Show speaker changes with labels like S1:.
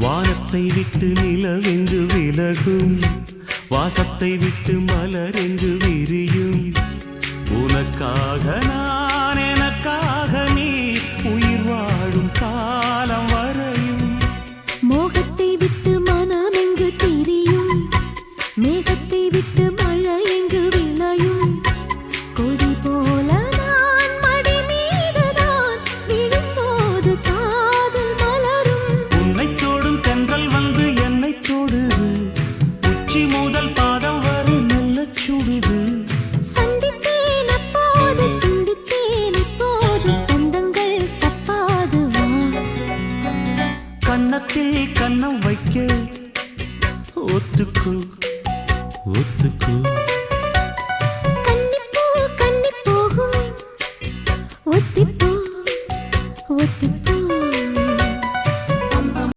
S1: வானத்தை விட்டு நிலவென்று விலகும், வாசத்தை விட்டு மலரென்று விரியும். உனக்காக நான், எனக்காக நீ, உயிர் வாழும் காலம் வரையும்.
S2: மோகத்தை விட்டு மனம் எங்கு திரியும், மேகத்தை விட்டு மழை எங்கு விளையும். கொடி போல நான் மடி மீதுதான் விழும்போது காதல் மலரும்.
S1: உன்னை தோடும் தென்றல் வந்து என்னை தொடுது, உச்சி முதல் பாதம் வரை நல்ல சுடுது.
S2: சந்தித்தேன் அப்போது, சிந்தித்தேன் இப்போது, சொந்தங்கள் தப்பாது வா.
S1: கன்னத்தில் கன்னம் வைக்க ஒத்துக்கு ஒத்துக்கு.
S2: கன்னிப்பூ கன்னி போகும், ஒத்திப்போ